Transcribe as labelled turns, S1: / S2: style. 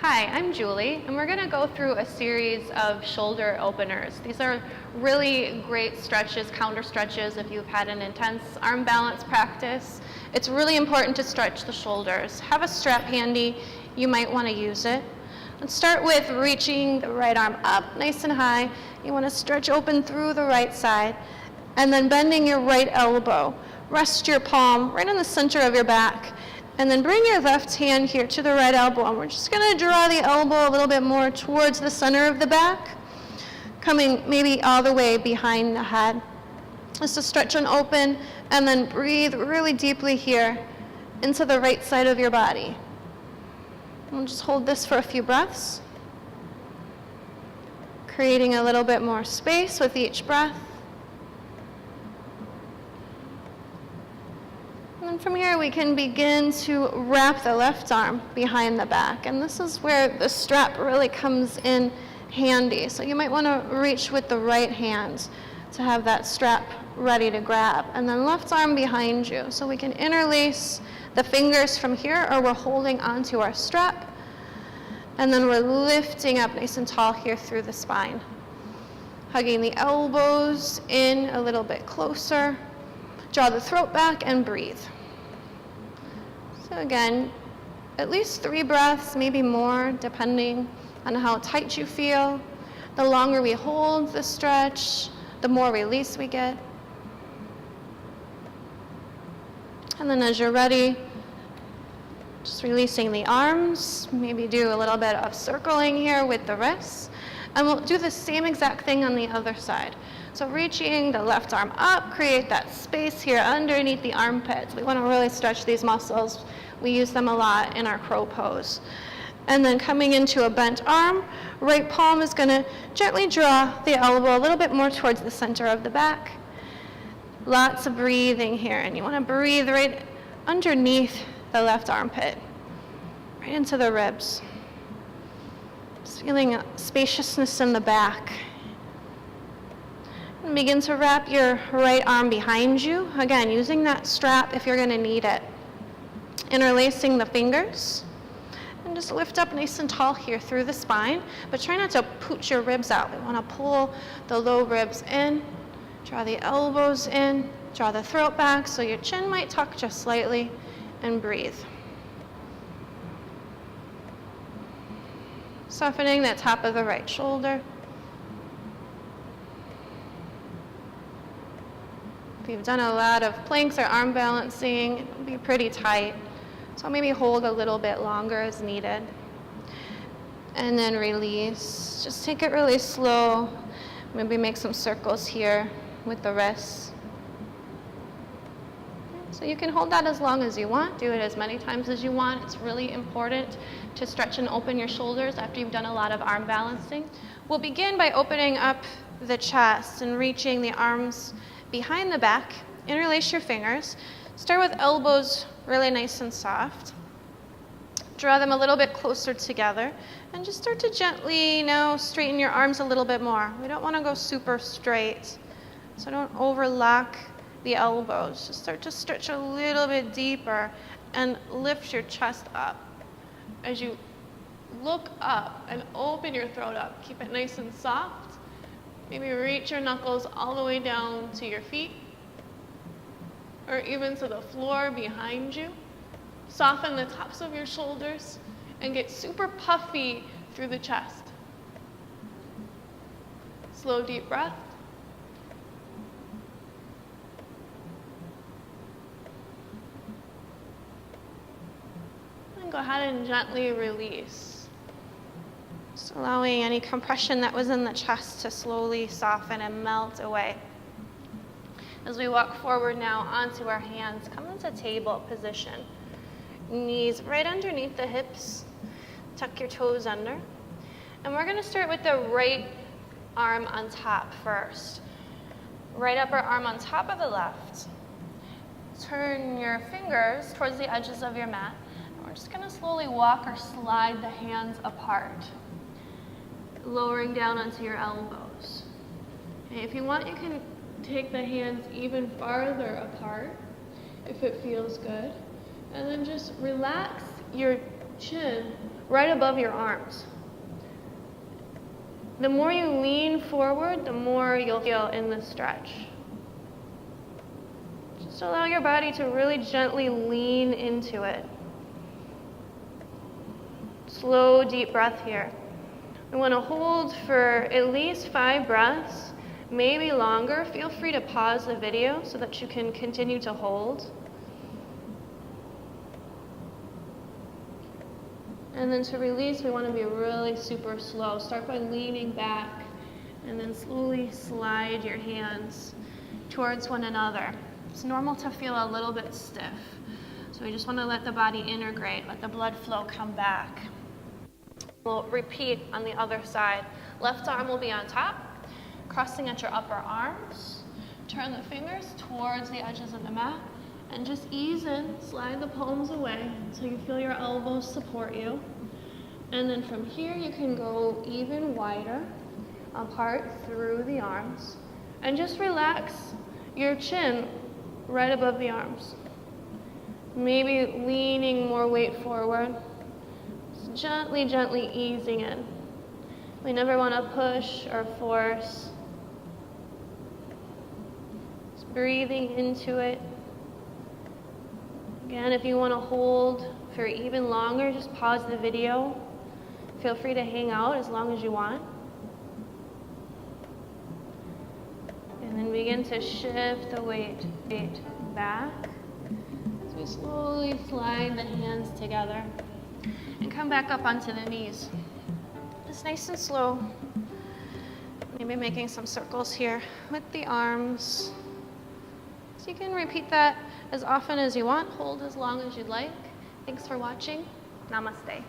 S1: Hi, I'm Julie, and we're going to go through a series of shoulder openers. These are really great stretches, counter stretches if you've had an intense arm balance practice. It's really important to stretch the shoulders. Have a strap handy. You might want to use it. Let's start with reaching the right arm up nice and high. You want to stretch open through the right side, and then bending your right elbow. Rest your palm right in the center of your back. And then bring your left hand here to the right elbow. And we're just going to draw the elbow a little bit more towards the center of the back, coming maybe all the way behind the head. Just to stretch and open, and then breathe really deeply here into the right side of your body. And we'll just hold this for a few breaths, creating a little bit more space with each breath. And from here, we can begin to wrap the left arm behind the back. And this is where the strap really comes in handy. So you might want to reach with the right hand to have that strap ready to grab. And then left arm behind you. So we can interlace the fingers from here, or we're holding onto our strap. And then we're lifting up nice and tall here through the spine. Hugging the elbows in a little bit closer. Draw the throat back and breathe. So again, at least 3 breaths, maybe more, depending on how tight you feel. The longer we hold the stretch, the more release we get. And then as you're ready, just releasing the arms, maybe do a little bit of circling here with the wrists. And we'll do the same exact thing on the other side. So reaching the left arm up, create that space here underneath the armpits. We want to really stretch these muscles. We use them a lot in our crow pose. And then coming into a bent arm, right palm is going to gently draw the elbow a little bit more towards the center of the back. Lots of breathing here, and you want to breathe right underneath the left armpit, right into the ribs. Just feeling a spaciousness in the back. And begin to wrap your right arm behind you. Again, using that strap if you're going to need it. Interlacing the fingers. And just lift up nice and tall here through the spine. But try not to pooch your ribs out. We want to pull the low ribs in. Draw the elbows in. Draw the throat back so your chin might tuck just slightly. And breathe. Softening that top of the right shoulder. If you've done a lot of planks or arm balancing, it'll be pretty tight. So maybe hold a little bit longer as needed. And then release. Just take it really slow. Maybe make some circles here with the wrists. So you can hold that as long as you want. Do it as many times as you want. It's really important to stretch and open your shoulders after you've done a lot of arm balancing. We'll begin by opening up the chest and reaching the arms behind the back. Interlace your fingers. Start with elbows really nice and soft. Draw them a little bit closer together. And just start to gently now straighten your arms a little bit more. We don't want to go super straight. So don't overlock the elbows. Just start to stretch a little bit deeper and lift your chest up. As you look up and open your throat up, keep it nice and soft. Maybe reach your knuckles all the way down to your feet or even to the floor behind you. Soften the tops of your shoulders and get super puffy through the chest. Slow, deep breath. And go ahead and gently release. Just allowing any compression that was in the chest to slowly soften and melt away. As we walk forward now onto our hands, come into table position. Knees right underneath the hips. Tuck your toes under. And we're going to start with the right arm on top first. Right upper arm on top of the left. Turn your fingers towards the edges of your mat. And we're just going to slowly walk or slide the hands apart. Lowering down onto your elbows. Okay, if you want, you can take the hands even farther apart if it feels good. And then just relax your chin right above your arms. The more you lean forward, the more you'll feel in the stretch. Just allow your body to really gently lean into it. Slow, deep breath here. We want to hold for at least 5 breaths, maybe longer. Feel free to pause the video so that you can continue to hold. And then to release, we want to be really super slow. Start by leaning back and then slowly slide your hands towards one another. It's normal to feel a little bit stiff. So we just want to let the body integrate, let the blood flow come back. We'll repeat on the other side. Left arm will be on top, crossing at your upper arms. Turn the fingers towards the edges of the mat and just ease in, slide the palms away until you feel your elbows support you. And then from here you can go even wider apart through the arms and just relax your chin right above the arms. Maybe leaning more weight forward. Gently, gently easing in. We never want to push or force. Just breathing into it. Again, if you want to hold for even longer, just pause the video. Feel free to hang out as long as you want. And then begin to shift the weight back as we slowly slide the hands together. And come back up onto the knees. Just nice and slow. Maybe making some circles here with the arms. So you can repeat that as often as you want. Hold as long as you'd like. Thanks for watching. Namaste.